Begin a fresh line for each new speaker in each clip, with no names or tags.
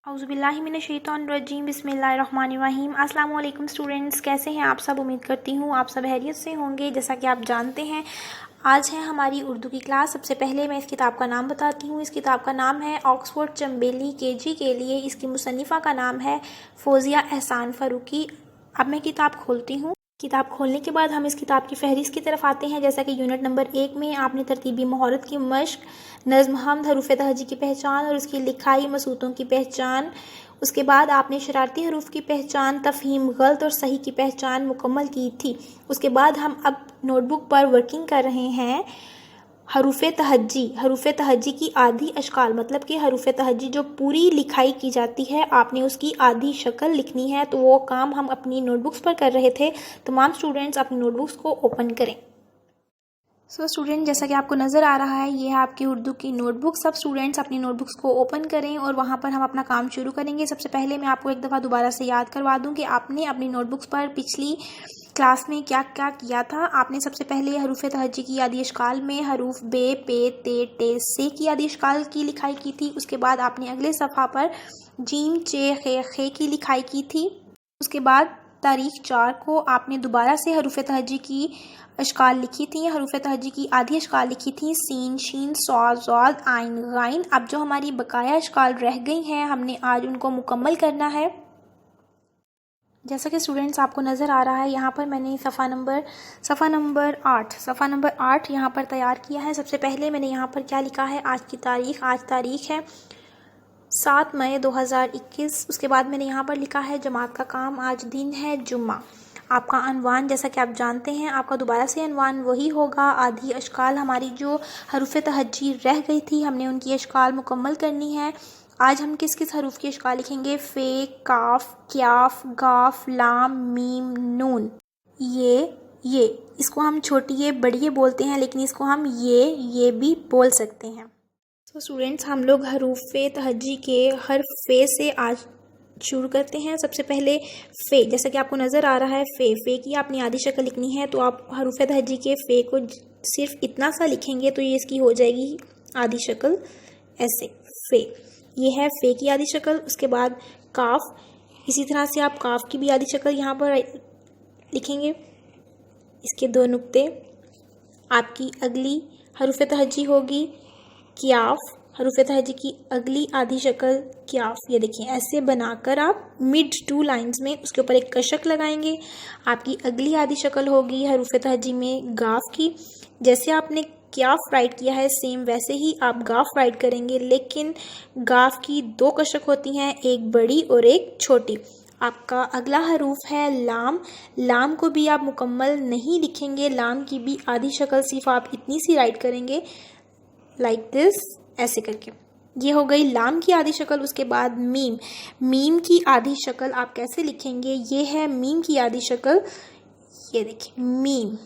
औज़ुबिल्लाहिमिनश्शैतानिर्रजीम बिस्मिल्लाहिर्रहमानिर्रहीम। अस्सलाम वालेकुम स्टूडेंट्स, कैसे हैं आप सब। उम्मीद करती हूँ आप सब खैरियत से होंगे। जैसा कि आप जानते हैं आज है हमारी उर्दू की क्लास। सबसे पहले मैं इस किताब का नाम बताती हूँ। इस किताब का नाम है ऑक्सफोर्ड चंबेली केजी के लिए। इसकी मुसन्निफ़ा का नाम है फ़ौज़िया एहसान फ़ारूकी। अब मैं किताब खोलती हूँ। किताब खोलने के बाद हम इस किताब की फहरिस्त की तरफ आते हैं। जैसा कि यूनिट नंबर 1 में आपने तरतीबी महारत की मश्क, नज़्म, हमद, हरूफ तहजी की पहचान और उसकी लिखाई मसूतों की पहचान, उसके बाद आपने शरारती हरूफ की पहचान, तफ़हीम, गलत और सही की पहचान मुकम्मल की थी। उसके बाद हम अब नोटबुक पर वर्किंग कर रहे हैं हरूफ तहजी की आधी अशकाल, मतलब कि हरूफ तहजी जो पूरी लिखाई की जाती है आपने उसकी आधी शक्ल लिखनी है। तो वो काम हम अपनी नोटबुक्स पर कर रहे थे। तमाम स्टूडेंट्स अपनी नोटबुक्स को ओपन करें। स्टूडेंट, जैसा कि आपको नज़र आ रहा है ये है आपकी उर्दू की नोटबुक। सब स्टूडेंट्स अपनी नोटबुक्स को ओपन करें और वहाँ पर हम अपना काम शुरू करेंगे। सबसे पहले मैं आपको एक दफ़ा दोबारा से याद करवा दूँ कि आपने अपनी नोटबुक्स पर पिछली क्लास में क्या क्या किया था। आपने सबसे पहले हरूफ तहजी की आधी अशकाल में हरूफ बे, पे, ते, टे, से की आधी अशकाल की लिखाई की थी। उसके बाद आपने अगले सफ़ा पर जीम, चे, खे की लिखाई की थी। उसके बाद तारीख 4 को आपने दोबारा से हरूफ तहजी की अशकाल लिखी थी। हरूफ तहजी की आधी अशकाल लिखी थी सीन, शीन, सॉद, ज़ाद, आइन, गाइन। अब जो हमारी बकाया अशकाल रह गई हैं हमने आज उनको मुकम्मल करना है। जैसा कि स्टूडेंट्स आपको नज़र आ रहा है यहाँ पर मैंने सफ़ा नंबर 8 यहाँ पर तैयार किया है। सबसे पहले मैंने यहाँ पर क्या लिखा है, आज की तारीख़। आज तारीख़ है 7 मई 2021। उसके बाद मैंने यहाँ पर लिखा है जमात का काम, आज दिन है जुम्मा। आपका अनवान, जैसा कि आप जानते हैं आपका दोबारा से अनवान वही होगा। आधी अशकाल हमारी जो हरूफ तहजी रह गई थी हमने उनकी अशकाल मुकम्मल करनी है। आज हम किस किस हरूफ की अशकाल लिखेंगे, फ़े, काफ, क्याफ, गाफ, लाम, मीम, नून। ये इसको हम छोटी ये बड़ी ये बोलते हैं, लेकिन इसको हम ये भी बोल सकते हैं। स्टूडेंट्स, हम लोग हरूफ तहजी के हर्फ फ़े से आज शुरू करते हैं। सबसे पहले फ़े, जैसा कि आपको नज़र आ रहा है फ़े की आपने आधी शक्ल लिखनी है। तो आप हरूफ तहजी के फ़े को सिर्फ इतना सा लिखेंगे तो ये इसकी हो जाएगी आधी शक्ल ऐसे फ़े। ये है फ़े की आधी शक्ल। उसके बाद काफ, इसी तरह से आप काफ की भी आधी शक्ल यहाँ पर लिखेंगे। इसके 2 नुक्ते। आपकी अगली हरूफ तहजी होगी क्याफ, हरूफ तहजी की अगली आधी शक्ल क्याफ। ये देखिए ऐसे बनाकर आप मिड 2 लाइंस में उसके ऊपर एक कशक लगाएंगे। आपकी अगली आधी शक्ल होगी हरूफ तहजी में गाफ की। जैसे आपने क्याफ राइट किया है सेम वैसे ही आप गाफ राइट करेंगे, लेकिन गाफ की 2 कशक होती हैं, एक बड़ी और एक छोटी। आपका अगला हरूफ है लाम। लाम को भी आप मुकम्मल नहीं लिखेंगे, लाम की भी आधी शक्ल सिर्फ आप इतनी सी राइट करेंगे, लाइक दिस, ऐसे करके। ये हो गई लाम की आधी शक्ल। उसके बाद मीम की आधी शक्ल आप कैसे लिखेंगे, ये है मीम की आधी शक्ल। ये देखिए मीम,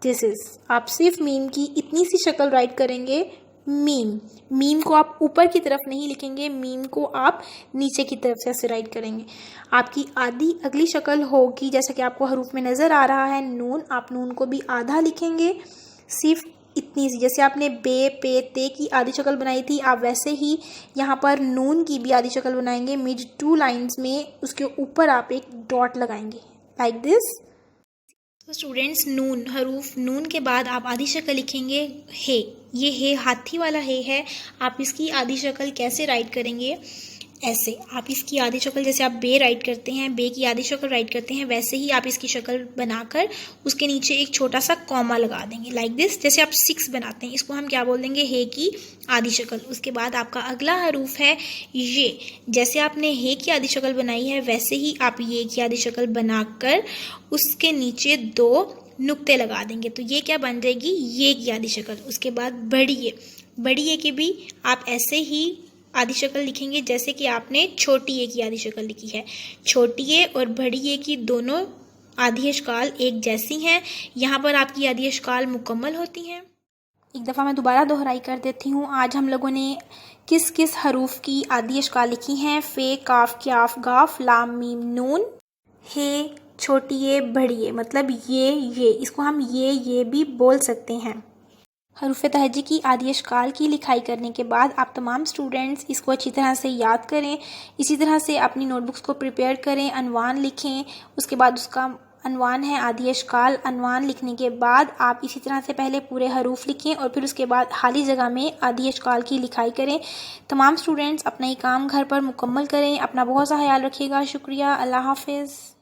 दिस इज, आप सिर्फ मीम की इतनी सी शक्ल राइट करेंगे। मीम को आप ऊपर की तरफ नहीं लिखेंगे, मीम को आप नीचे की तरफ से ऐसे राइट करेंगे। आपकी आधी अगली शक्ल होगी, जैसा कि आपको हरूफ में नज़र आ रहा है, नून। आप नून को भी आधा लिखेंगे, सिर्फ इतनी सी। जैसे आपने बे, पे, ते की आधी शक्ल बनाई थी आप वैसे ही यहाँ पर नून की भी आधी शक्ल बनाएंगे। मिड 2 लाइंस में उसके ऊपर आप एक डॉट लगाएंगे, लाइक दिस। तो स्टूडेंट्स, नून, हरूफ नून के बाद आप आधी शक्ल लिखेंगे हे। ये हे हाथी वाला हे है। आप इसकी आधी शक्ल कैसे राइट करेंगे, ऐसे। आप इसकी आधी शक्ल जैसे आप बे राइट करते हैं, बे की आधी शक्ल राइट करते हैं, वैसे ही आप इसकी शक्ल बनाकर उसके नीचे एक छोटा सा कॉमा लगा देंगे, लाइक दिस। जैसे आप 6 बनाते हैं, इसको हम क्या बोल देंगे, हे की आधी शक्ल। उसके बाद आपका अगला हरूफ है ये। जैसे आपने हे की आधी शक्ल बनाई है वैसे ही आप ये की आधी शक्ल बनाकर उसके नीचे 2 नुक्ते लगा देंगे, तो ये क्या बन जाएगी, ये की आधी शक्ल। उसके बाद बड़ी ये की भी आप ऐसे ही आधी शक्ल लिखेंगे जैसे कि आपने छोटी ए की आधी शक्ल लिखी है। छोटी ए और बड़ी ए की दोनों आधी अशकाल एक जैसी हैं। यहाँ पर आपकी आधी अशकाल मुकम्मल होती हैं। एक दफ़ा मैं दोबारा दोहराई कर देती हूँ। आज हम लोगों ने किस किस हरूफ की आधी अशकाल लिखी हैं, फ़े, काफ, क्याफ, गाफ, लाम, मीम, नून, हे, छोटी ए, बड़ी ए, मतलब ये इसको हम ये भी बोल सकते हैं। हरूफ तहज्जी की आदि अशकाल की लिखाई करने के बाद आप तमाम स्टूडेंट्स इसको अच्छी तरह से याद करें। इसी तरह से अपनी नोटबुक्स को प्रिपेयर करें, अनवान लिखें। उसके बाद उसका अनवान है आदि अशकाल। अनवान लिखने के बाद आप इसी तरह से पहले पूरे हरूफ लिखें और फिर उसके बाद खाली जगह में आदि अशकाल की लिखाई करें। तमाम स्टूडेंट्स अपना ये काम घर पर मुकम्मल करें। अपना बहुत सा ख्याल रखिएगा। शुक्रिया। अल्लाह हाफिज़।